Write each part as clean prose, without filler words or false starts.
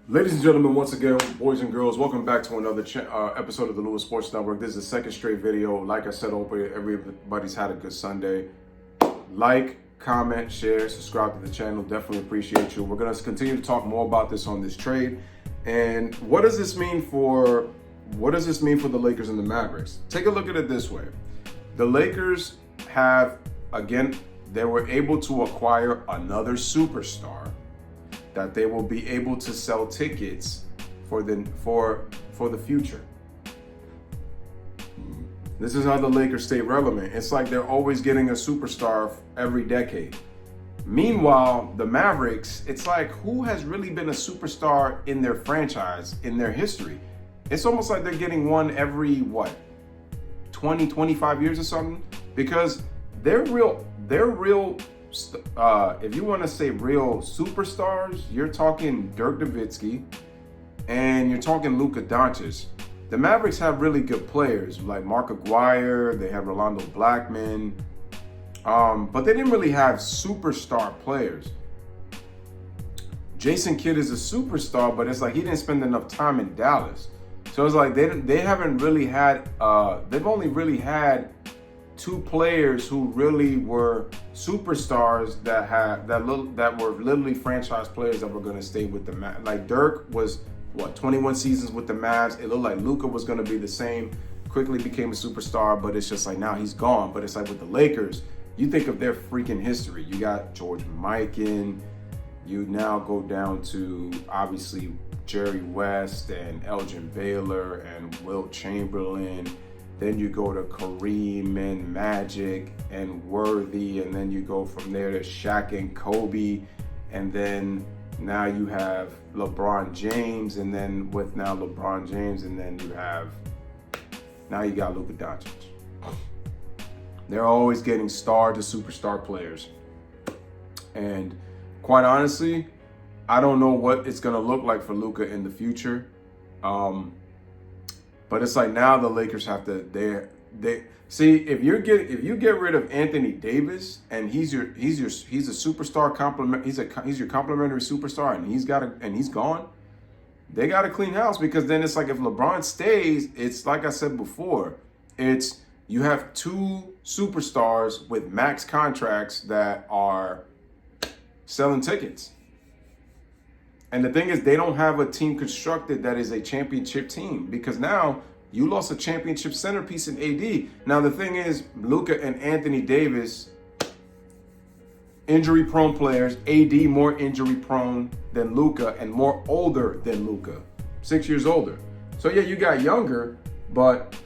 Ladies and gentlemen, once again, boys and girls, welcome back to another episode of the Louis Sports Network. This is the second straight video. Like I said, hope everybody's had a good Sunday. Like, comment, share, subscribe to the channel. Definitely appreciate you. We're going to continue to talk more about this on this trade. And what does this mean for the Lakers and the Mavericks? Take a look at it this way. The Lakers have, again, they were able to acquire another superstar that they will be able to sell tickets for the future. This is how the Lakers stay relevant. It's like they're always getting a superstar every decade. Meanwhile, the Mavericks, it's like, who has really been a superstar in their franchise, in their history? It's almost like they're getting one every, 20, 25 years or something? Because they're real, if you want to say real superstars, you're talking Dirk Nowitzki and you're talking Luka Doncic. The Mavericks have really good players like Mark Aguirre, they have Rolando Blackman, but they didn't really have superstar players. Jason Kidd is a superstar, but it's like he didn't spend enough time in Dallas. So it's like they haven't really had, they've only really had two players who really were superstars that were literally franchise players that were going to stay with the Mavs. Like Dirk was 21 seasons with the Mavs. It looked like Luka was going to be the same. Quickly became a superstar, but it's just like now he's gone. But it's like with the Lakers, you think of their freaking history. You got George Mikan. You now go down to obviously Jerry West and Elgin Baylor and Wilt Chamberlain. Then you go to Kareem and Magic and Worthy, and then you go from there to Shaq and Kobe, and then now you have LeBron James, and then with now LeBron James, and then you got Luka Doncic. They're always getting star to superstar players. And quite honestly, I don't know what it's gonna look like for Luka in the future. But it's like now the Lakers have to they see if you get rid of Anthony Davis and he's a superstar complement he's your complimentary superstar and he's gone. They got to clean house, because then it's like if LeBron stays, it's like I said before, it's you have two superstars with max contracts that are selling tickets. And the thing is, they don't have a team constructed that is a championship team, because now you lost a championship centerpiece in AD. Now, the thing is, Luka and Anthony Davis, injury-prone players. AD more injury-prone than Luka and more older than Luka, 6 years older. So, yeah, you got younger, but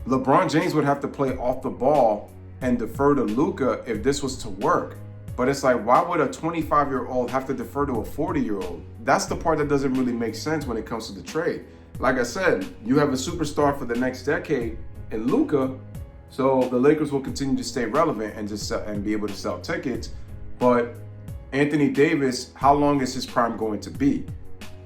LeBron James would have to play off the ball and defer to Luka if this was to work. But it's like, why would a 25-year-old have to defer to a 40-year-old? That's the part that doesn't really make sense when it comes to the trade. Like I said, you have a superstar for the next decade in Luka, so the Lakers will continue to stay relevant and be able to sell tickets. But Anthony Davis, how long is his prime going to be?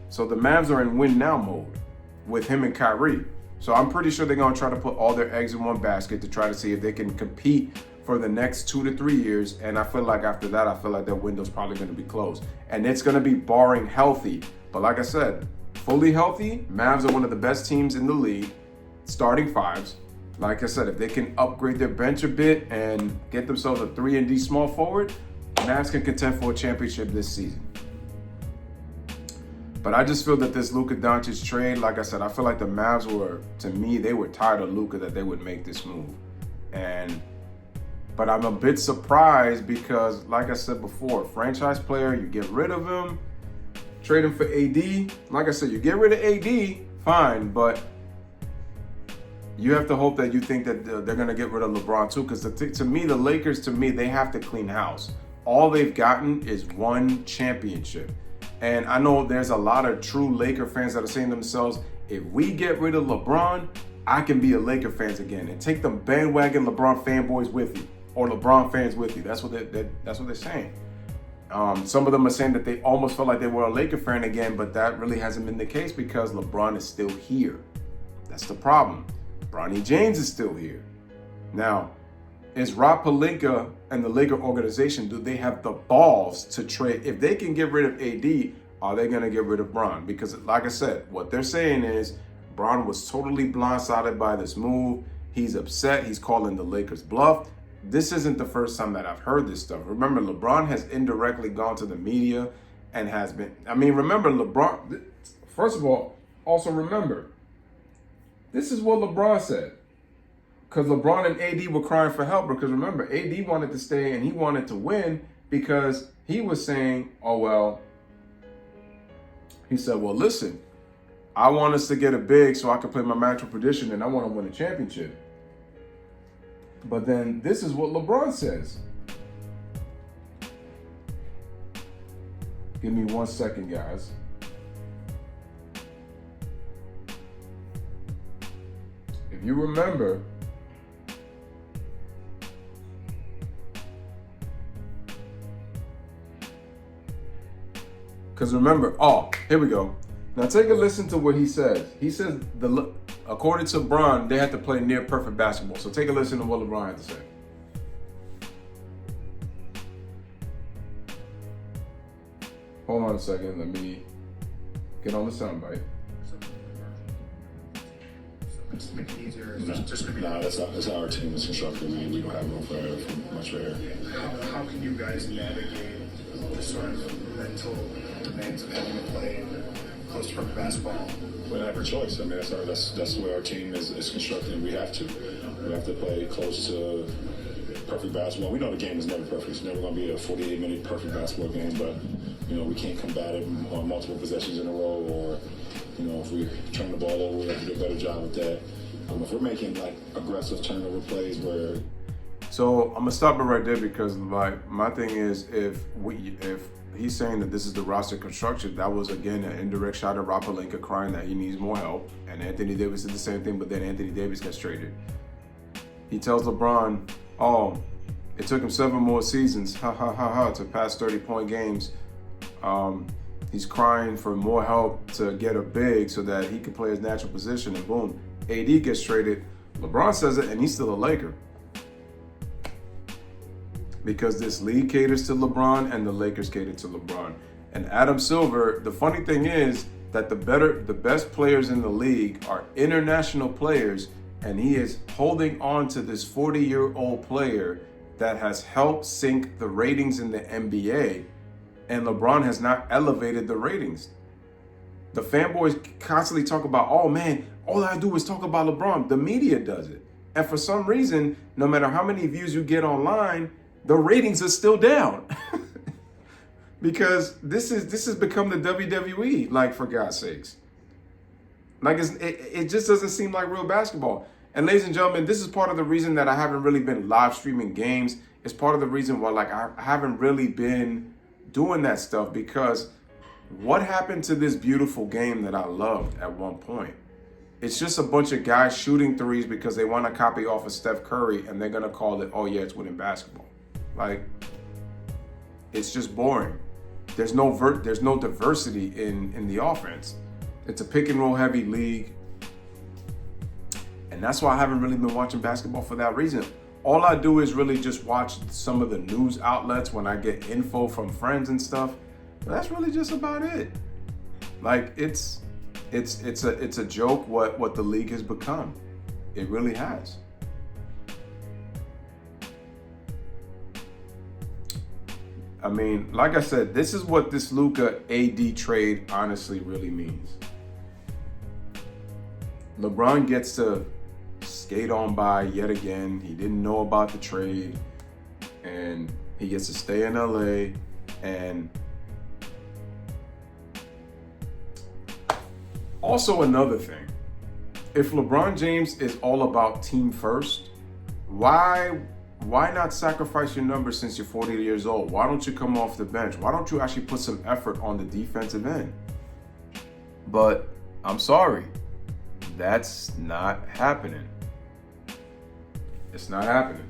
So the Mavs are in win now mode with him and Kyrie. So I'm pretty sure they're going to try to put all their eggs in one basket to try to see if they can compete for the next 2 to 3 years. And I feel like after that, I feel like their window's probably going to be closed. And it's going to be barring healthy. But like I said, fully healthy, Mavs are one of the best teams in the league, starting fives. Like I said, if they can upgrade their bench a bit and get themselves a 3-and-D small forward, Mavs can contend for a championship this season. But I just feel that this Luka Doncic trade, like I said, I feel like the Mavs they were tired of Luka that they would make this move. But I'm a bit surprised because, like I said before, franchise player, you get rid of him, trade him for AD. Like I said, you get rid of AD, fine, but you have to hope that you think that they're going to get rid of LeBron too, because to me, the Lakers, they have to clean house. All they've gotten is one championship. And I know there's a lot of true Laker fans that are saying to themselves, if we get rid of LeBron, I can be a Laker fans again and take them bandwagon LeBron fanboys with you, or LeBron fans with you. That's what they're saying. Some of them are saying that they almost felt like they were a Laker fan again, but that really hasn't been the case because LeBron is still here. That's the problem. Bronny James is still here. Now, is Rob Pelinka and the Laker organization, do they have the balls to trade? If they can get rid of AD, are they going to get rid of Bron? Because like I said, what they're saying is Bron was totally blindsided by this move. He's upset. He's calling the Lakers bluff. This isn't the first time that I've heard this stuff. Remember, LeBron has indirectly gone to the media and has been, remember LeBron, first of all, also remember, this is what LeBron said. Because LeBron and AD were crying for help. Because remember, AD wanted to stay and he wanted to win because he was saying, he said, well, listen, I want us to get a big so I can play my natural position and I want to win a championship. But then this is what LeBron says. Give me 1 second, guys. If you remember, because remember, here we go. Now take a listen to what he says. He says, according to Bron, they had to play near perfect basketball. So take a listen to what LeBron had to say. Hold on a second. Let me get on the soundbite. Just make it easier. That's how our team is constructed. We don't have room for much air. How can you guys navigate the sort of mental demands of having to play close to perfect basketball? We don't have a choice. That's where our team is constructed. We have to play close to perfect basketball. We know the game is never perfect. It's never going to be a 48-minute perfect basketball game, but we can't combat it on multiple possessions in a row, or if we turn the ball over, we have to do a better job with that. If we're making aggressive turnover plays where. So I'm gonna stop it right there because my thing is if he's saying that this is the roster construction, that was again an indirect shot at Rob Pelinka crying that he needs more help, and Anthony Davis did the same thing, but then Anthony Davis gets traded. He tells LeBron, it took him 7 more seasons, to pass 30-point games. He's crying for more help to get a big so that he can play his natural position, and boom, AD gets traded. LeBron says it, and he's still a Laker. Because this league caters to LeBron and the Lakers cater to LeBron. And Adam Silver, the funny thing is that the best players in the league are international players, and he is holding on to this 40-year-old player that has helped sink the ratings in the NBA, and LeBron has not elevated the ratings. The fanboys constantly talk about, oh man, all I do is talk about LeBron. The media does it. And for some reason, no matter how many views you get online, the ratings are still down. Because this has become the WWE, for God's sakes. It just doesn't seem like real basketball. And ladies and gentlemen, this is part of the reason that I haven't really been live streaming games. It's part of the reason why I haven't really been doing that stuff, because what happened to this beautiful game that I loved at one point? It's just a bunch of guys shooting threes because they want to copy off of Steph Curry, and they're going to call it, oh yeah, it's winning basketball. It's just boring. There's no diversity in the offense. It's a pick and roll heavy league. And that's why I haven't really been watching basketball for that reason. All I do is really just watch some of the news outlets when I get info from friends and stuff. But that's really just about it. It's a joke what the league has become. It really has. Like I said, this is what this Luka AD trade honestly really means. LeBron gets to skate on by yet again. He didn't know about the trade, and he gets to stay in LA. And also another thing, if LeBron James is all about team first, why not sacrifice your numbers since you're 40 years old? Why don't you come off the bench? Why don't you actually put some effort on the defensive end? But I'm sorry, that's not happening. It's not happening.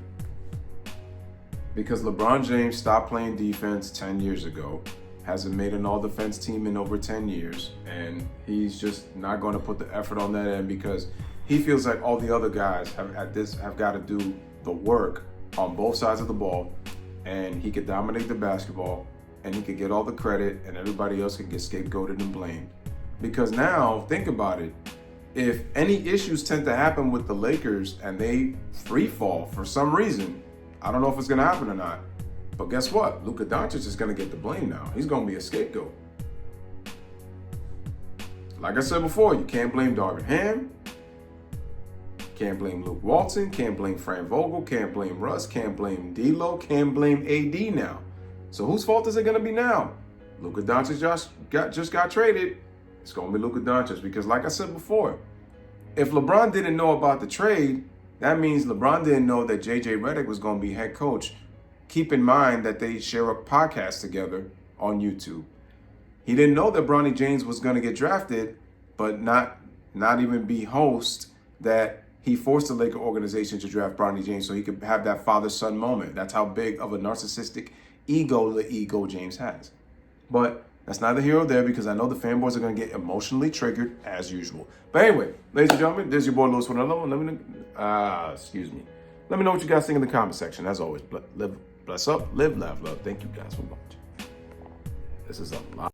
Because LeBron James stopped playing defense 10 years ago, hasn't made an all-defense team in over 10 years, and he's just not going to put the effort on that end because he feels like all the other guys have got to do the work on both sides of the ball, and he could dominate the basketball, and he could get all the credit, and everybody else could get scapegoated and blamed. Because now, think about it. If any issues tend to happen with the Lakers and they free fall for some reason, I don't know if it's going to happen or not. But guess what? Luka Doncic is going to get the blame now. He's going to be a scapegoat. Like I said before, you can't blame Darvin Ham. Can't blame Luke Walton. Can't blame Frank Vogel. Can't blame Russ. Can't blame D'Lo. Can't blame AD now. So whose fault is it going to be now? Luka Doncic just got traded. It's going to be Luka Doncic because, like I said before, if LeBron didn't know about the trade, that means LeBron didn't know that JJ Redick was going to be head coach. Keep in mind that they share a podcast together on YouTube. He didn't know that Bronny James was going to get drafted, but not even be host, that he forced the Laker organization to draft Bronny James so he could have that father-son moment. That's how big of a narcissistic ego James has. But that's neither here or there because I know the fanboys are going to get emotionally triggered as usual. But anyway, ladies and gentlemen, there's your boy Louis with another one. Let me know what you guys think in the comment section. As always, bless up, live, laugh, love. Thank you guys for watching. This is a lot.